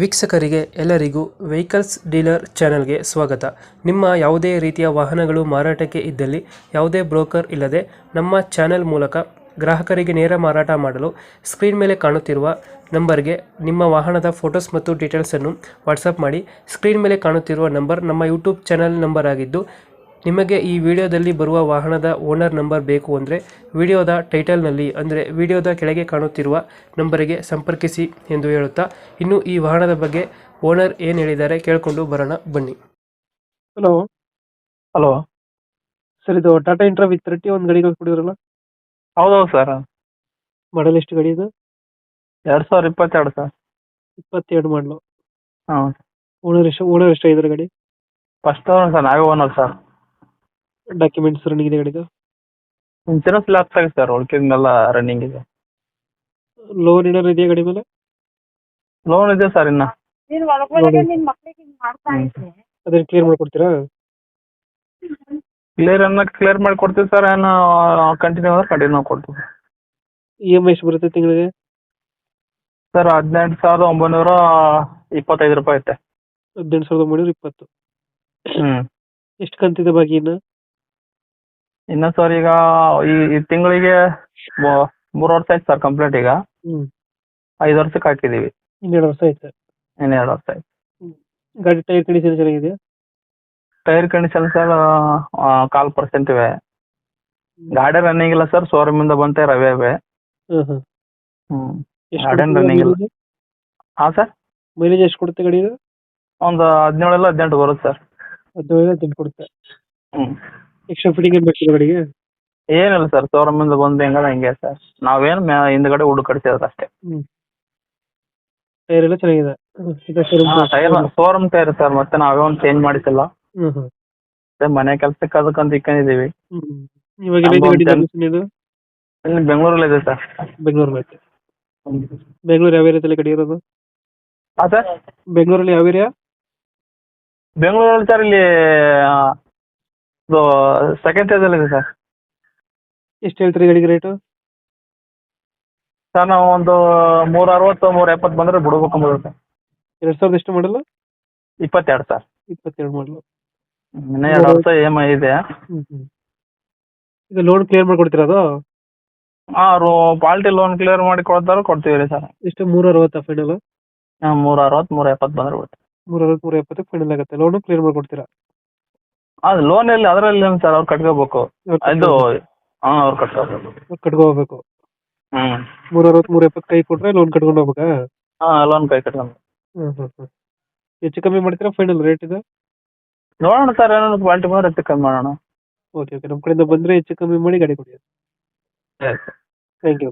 ವೀಕ್ಷಕರಿಗೆ ಎಲ್ಲರಿಗೂ vehicles dealer ಚಾನೆಲ್ಗೆ ಸ್ವಾಗತ. ನಿಮ್ಮ ಯಾವುದೇ ರೀತಿಯ ವಾಹನಗಳು ಮಾರಾಟಕ್ಕೆ ಇದ್ದಲ್ಲಿ ಯಾವುದೇ ಬ್ರೋಕರ್ ಇಲ್ಲದೆ ನಮ್ಮ ಚಾನೆಲ್ ಮೂಲಕ ಗ್ರಾಹಕರಿಗೆ ನೇರ ಮಾರಾಟ ಮಾಡಲು ಸ್ಕ್ರೀನ್ ಮೇಲೆ ಕಾಣುತ್ತಿರುವ ನಂಬರ್ಗೆ ನಿಮ್ಮ ವಾಹನದ ಫೋಟೋಸ್ ಮತ್ತು ಡೀಟೇಲ್ಸನ್ನು ವಾಟ್ಸಪ್ ಮಾಡಿ. ಸ್ಕ್ರೀನ್ ಮೇಲೆ ಕಾಣುತ್ತಿರುವ ನಂಬರ್ ನಮ್ಮ ಯೂಟ್ಯೂಬ್ ಚಾನೆಲ್ ನಂಬರ್ ಆಗಿದ್ದು, ನಿಮಗೆ ಈ ವಿಡಿಯೋದಲ್ಲಿ ಬರುವ ವಾಹನದ ಓನರ್ ನಂಬರ್ ಬೇಕು ಅಂದರೆ ವಿಡಿಯೋದ ಟೈಟಲ್ನಲ್ಲಿ ಅಂದರೆ ವಿಡಿಯೋದ ಕೆಳಗೆ ಕಾಣುತ್ತಿರುವ ನಂಬರಿಗೆ ಸಂಪರ್ಕಿಸಿ ಎಂದು ಹೇಳುತ್ತಾ, ಇನ್ನು ಈ ವಾಹನದ ಬಗ್ಗೆ ಓನರ್ ಏನು ಹೇಳಿದ್ದಾರೆ ಕೇಳಿಕೊಂಡು ಬರೋಣ ಬನ್ನಿ. Hello hello. ಸರ್, ಇದು ಟಾಟಾ ಇಂಟ್ರಾ ವಿತ್ 30 ಒಂದು ಗಾಡಿ ಕೊಡಿದ್ರಲ್ಲ, ಹೌದೌದು ಸರ್. ಮಾಡಲ್ ಎಷ್ಟು ಗಾಡಿ ಇದು? 2022 ಸರ್. 22 ಮಾಡಲು. ಹಾಂ. ಓನರ್ ಎಷ್ಟಾಗಿದ್ದಾರೆ ಗಾಡಿ? ಫಸ್ಟ್ ಓನರ್ ಸರ್, ನಾವೇ ಓನರ್ ಸರ್. ಡಾಕ್ಯುಮೆಂಟ್ಸ್ ರನ್ನಿಂಗ್ ಇದೆ ಗಾಡಿದು? ಇನ್ಸೂರೆನ್ಸ್ ಲ್ಯಾಪ್ಸ್ ಆಗಿದೆ ಸರ್, ಉಳ್ಕಿದ್ನೆಲ್ಲ ರನ್ನಿಂಗ್ ಇದೆ. ಲೋನ್ ಏನಾರು ಇದೆಯಾ ಗಾಡಿ ಮೇಲೆ? ಲೋನ್ ಇದೆ ಸರ್ ಇನ್ನು. ಅದನ್ನ ಕ್ಲಿಯರ್ ಮಾಡ್ಕೊಡ್ತೀರಾ? ಕ್ಲಿಯರ್ ಮಾಡಿ ಕೊಡ್ತೀವಿ ಸರ್. ಏನು ಕಂಟಿನ್ಯೂ ಅಂದ್ರೆ ಕಂಟಿನ್ಯೂ ಕೊಡ್ತೀವಿ EMI ಎಷ್ಟು ಬರುತ್ತೆ ತಿಂಗಳಿಗೆ? ಸರ್. 18,925 ರೂಪಾಯಿ ಐತೆ. 18,920. ಹ್ಞೂ. ಎಷ್ಟು ಕಂತಿದೆ ಬಾಕಿ ಇನ್ನು? ಇನ್ನು ಸರ್ ಈಗ ಈ ತಿಂಗಳಿಗೆ 3 ವರ್ಷ ಆಯ್ತು ಸರ್ ಕಂಪ್ಲೀಟ್. ಈಗ 5 ವರ್ಷಕ್ಕೆ ಹಾಕಿದ್ದೀವಿ. ಇನ್ನೆರಡು ವರ್ಷ ಆಯ್ತು. ಇನ್ನು 2 ವರ್ಷ ಆಯ್ತು. ಗಾಡಿ ಟೈರ್ ಕಂಡೀಷನ್ ಚೆನ್ನಾಗಿದೆಯಾ? ಟೈರ್ ಕಂಡೀಷನ್ ಸರ್ 4% ಇವೆ. ಗಾಡಿ ರನ್ನಿಂಗ್ ಇಲ್ಲ ಸರ್, ಶೋರೂಮಿಂದ ಬಂತೆ ರವೆ ಇವೆ. ಹ್ಞೂ. ಗಾರ್ಡನ್ ರನ್ನಿಂಗ್ ಇಲ್ಲ. ಹಾಂ ಸರ್. ಮೈಲೇಜ್ ಎಷ್ಟು ಕೊಡುತ್ತೆ ಗಾಡಿ ಇದು? ಒಂದು 17-18 ಬರುತ್ತೆ ಸರ್. 17-18 ಕೊಡುತ್ತೆ. ಹ್ಞೂ. ಎಕ್ಸ್ಟ್ರಾ ಫಿಟ್ಟಿಂಗ್ ಏನು ಮಾಡ್ತೀರಾ ಗಾಡಿಗೆ? ಏನಿಲ್ಲ ಸರ್, ಶೋರೂಮಿಂದ ಬಂದು ಹೆಂಗದ ಹಿಂಗೆ ಸರ್. ನಾವೇನು ಹಿಂದ್ಗಡೆ ಹುಡು ಕಡಿಸಿರೋದು ಅಷ್ಟೇ. ಟೈರ್ ಎಲ್ಲ ಚೆನ್ನಾಗಿದೆ. ಟೈರ್ ಶೋರೂಮ್ ಟೈರ್ ಸರ್, ಮತ್ತೆ ನಾವೇ ಒಂದು ಚೇಂಜ್ ಮಾಡಿಸಿಲ್ಲ. ಮನೆ ಕೆಲಸಕ್ಕೆ ಅದಕ್ಕಂತ ಇಕ್ಕೊಂಡಿದ್ದೀವಿ. ಇವಾಗ ಇದು ಇಲ್ಲಿ ಬೆಂಗಳೂರಲ್ಲಿ ಇದೆ ಸರ್. ಬೆಂಗಳೂರಲ್ಲಿ ಐತೆ. ಬೆಂಗಳೂರು ಯಾವ ಏರಿಯಾದಲ್ಲಿ ಗಾಡಿ ಇರೋದು? ಹಾಂ ಸರ್. ಬೆಂಗಳೂರಲ್ಲಿ ಯಾವ ಏರಿಯಾ? ಬೆಂಗಳೂರಲ್ಲಿ ಸರ್ ಇಲ್ಲಿ ಇದು ಸೆಕೆಂಡ್ ಸ್ಟೇಜಲ್ಲಿ ಇದೆ ಸರ್. ಎಷ್ಟು ಹೇಳ್ತೀರಿ ಗಾಡಿಗೆ ರೇಟು? ಸರ್ ನಾವು ಒಂದು 360, 370 ಬಂದರೆ ಬಿಡ್ಬೇಕು ಬರುತ್ತೆ. 2000 ಎಷ್ಟು ಮಾಡಲ್ಲ? 22 ಸರ್. 22 ಮಾಡಲು. ಇನ್ನೂ 2 ವರ್ಷ EMI ಇದೆ. ಈಗ ಲೋನ್ ಕ್ಲಿಯರ್ ಮಾಡ್ಕೊಡ್ತೀರಾ ಅದು? ಹಾಂ, ಪಾಲ್ಟಿ ಲೋನ್ ಕ್ಲಿಯರ್ ಮಾಡಿ ಕೊಡ್ತೀವಿ ರೀ ಸರ್. ಎಷ್ಟು 360 ಫೈನಲ್? ಹಾಂ, 360, 370 ಬಂದರೆ ಬಿಡುತ್ತೆ. 360, 370 ಫೈನಲ್ ಆಗುತ್ತೆ. ಲೋನು ಕ್ಲಿಯರ್ ಮಾಡ್ಕೊಡ್ತೀರಾ? ಅದು ಲೋನ್ ಎಲ್ಲಿ ಅದರಲ್ಲಿ ಏನು ಸರ್, ಅವ್ರು ಕಟ್ಕೋಬೇಕು. ಇದು ಹಾಂ, ಅವ್ರು ಕಟ್ಕೋಬೇಕು. ಕಟ್ಕೋಬೇಕು. ಹ್ಞೂ. 360, 370 ಕೈ ಕೊಟ್ರೆ ಲೋನ್ ಕಟ್ಕೊಂಡು ಹೋಗ್ಬೇಕಾ? ಹಾಂ, ಲೋನ್ ಕೈ ಕಟ್ಕೊಂಡು. ಹೆಚ್ಚು ಕಮ್ಮಿ ಮಾಡ್ತೀರಾ ಫೈನಲ್ ರೇಟ್ ಇದು? ನೋಡೋಣ ಸರ್, ಏನಾದ್ರು ಪಾಲ್ಟಿ ಬಂದರೆ ಹೆಚ್ಚು ಕಮ್ಮಿ ಮಾಡೋಣ. ಓಕೆ, ನಮ್ಮ ಕಡೆಯಿಂದ ಬಂದರೆ ಹೆಚ್ಚು ಕಮ್ಮಿ ಮಾಡಿ ಗಾಡಿ ಕೊಡಿ. ಸರಿ ಸರ್. Thank you.